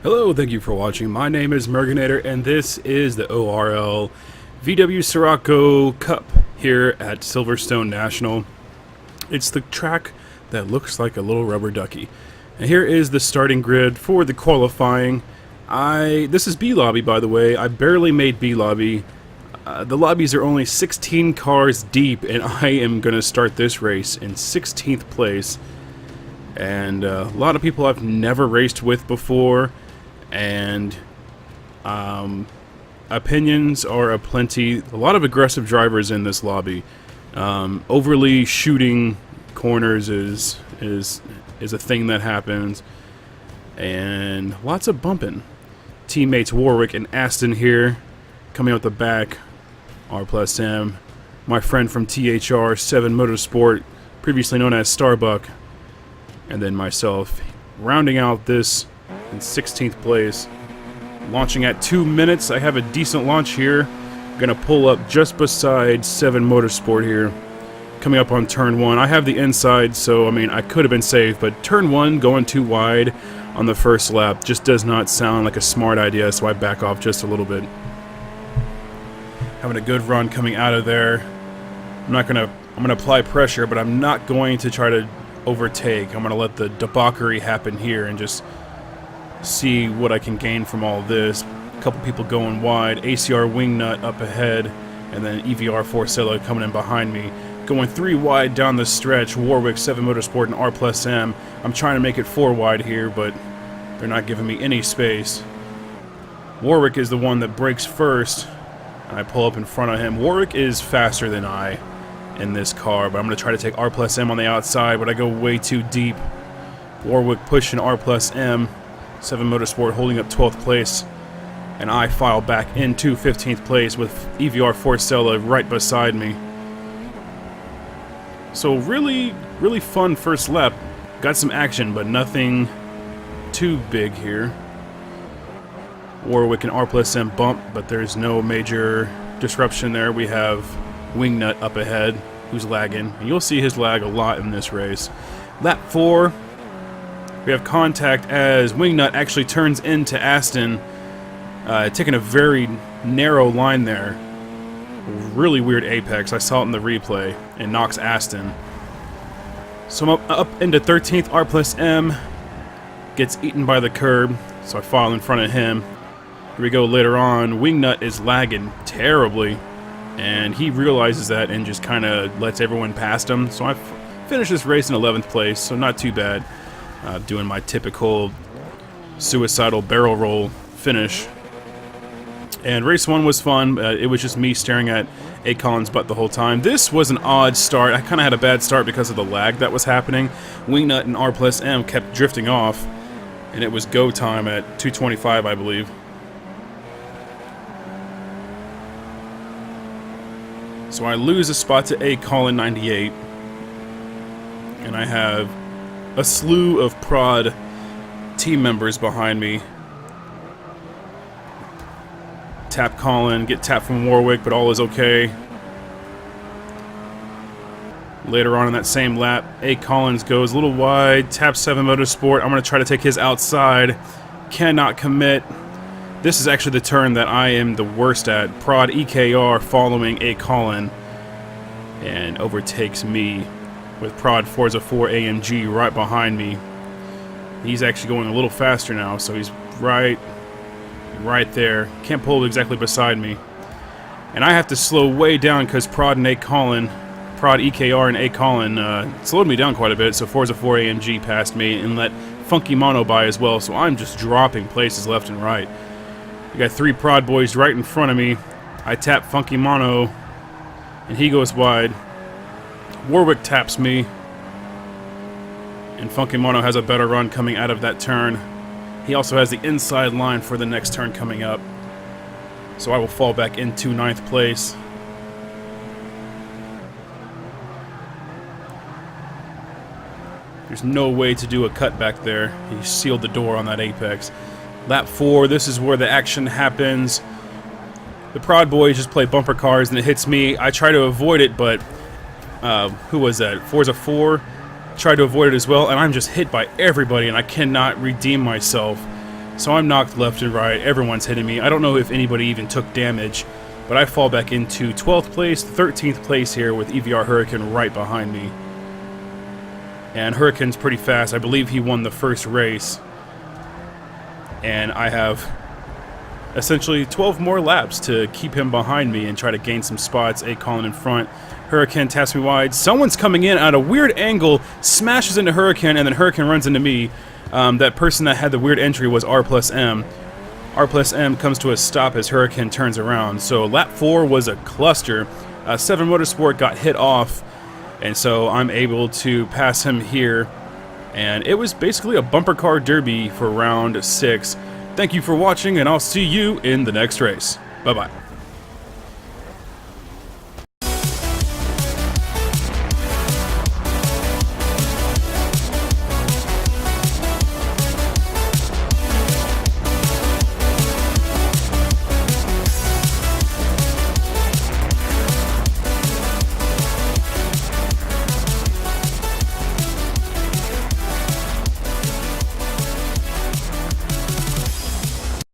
Hello, thank you for watching. My name is Merginator, and this is the ORL VW Scirocco Cup here at Silverstone National. It's the track that looks like a little rubber ducky. And here is the starting grid for the qualifying. This is B lobby, by the way. I barely made B lobby. The lobbies are only 16 cars deep, and I am going to start this race in 16th place. And a lot of people I've never raced with before. And opinions are aplenty. A lot of aggressive drivers in this lobby. Overly shooting corners is a thing that happens, and lots of bumping. Teammates Warwick and Aston here, coming out the back. R+M, my friend from THR 7 Motorsport, previously known as Starbuck, and then myself, rounding out this in 16th place, launching at 2 minutes. I have a decent launch here. Gonna pull up just beside 7 Motorsport here, coming up on turn 1. I have the inside, so I mean I could have been safe, but turn 1 going too wide on the first lap just does not sound like a smart idea, so I back off just a little bit. Having a good run coming out of there. I'm gonna apply pressure, but I'm not going to try to overtake. I'm gonna let the debauchery happen here and just see what I can gain from all this. A couple people going wide, ACR Wingnut up ahead, and then EVR Forza coming in behind me. Going 3 wide down the stretch, Warwick, 7 Motorsport, and R+M. I'm trying to make it 4 wide here, but they're not giving me any space. Warwick is the one that breaks first, and I pull up in front of him. Warwick is faster than I in this car, but I'm going to try to take R+M on the outside, but I go way too deep. Warwick pushing R+M. 7 Motorsport holding up 12th place, and I file back into 15th place with EVR Forza right beside me. So really fun first lap. Got some action, but nothing too big here. Warwick and R+M bump, but there's no major disruption there. We have Wingnut up ahead, who's lagging, and you'll see his lag a lot in this race. Lap 4. We have contact as Wingnut actually turns into Aston, taking a very narrow line there. Really weird apex. I saw it in the replay, and knocks Aston. So I'm up into 13th. R+M gets eaten by the curb, so I follow in front of him. Here we go later on. Wingnut is lagging terribly, and he realizes that and just kind of lets everyone past him. So I finished this race in 11th place, so not too bad. Doing my typical suicidal barrel roll finish. And race 1 was fun. It was just me staring at Acon's butt the whole time. This was an odd start. I kind of had a bad start because of the lag that was happening. Wingnut and R+M kept drifting off, and it was go time at 2:25, I believe. So I lose a spot to Acon 98, and I have a slew of prod team members behind me. Tap Colin, get tapped from Warwick, but all is okay. Later on in that same lap, A. Collins goes a little wide, taps 7 Motorsport. I'm going to try to take his outside. Cannot commit. This is actually the turn that I am the worst at. Prod EKR following A. Colin and overtakes me with Prod Forza 4 AMG right behind me. He's actually going a little faster now, so he's right there. Can't pull exactly beside me. And I have to slow way down because Prod EKR and A. Colin slowed me down quite a bit, so Forza 4 AMG passed me and let Funky Mono by as well, so I'm just dropping places left and right. You got 3 Prod boys right in front of me. I tap Funky Mono, and he goes wide. Warwick taps me, and Funky Mono has a better run coming out of that turn. He also has the inside line for the next turn coming up, so I will fall back into 9th place. There's no way to do a cut back there. He sealed the door on that apex. Lap 4, this is where the action happens. The Prod boys just play bumper cars and it hits me. I try to avoid it, but who was that? Forza 4 tried to avoid it as well, and I'm just hit by everybody, and I cannot redeem myself. So I'm knocked left and right. Everyone's hitting me. I don't know if anybody even took damage, but I fall back into 12th place, 13th place here with EVR Hurricane right behind me. And Hurricane's pretty fast. I believe he won the first race. And I have essentially 12 more laps to keep him behind me and try to gain some spots. A Colin in front. Hurricane taps me wide. Someone's coming in at a weird angle, smashes into Hurricane, and then Hurricane runs into me. That person that had the weird entry was R plus M. R plus M comes to a stop as Hurricane turns around. So lap 4 was a cluster. 7 Motorsport got hit off, and so I'm able to pass him here. And it was basically a bumper car derby for round 6. Thank you for watching, and I'll see you in the next race. Bye-bye.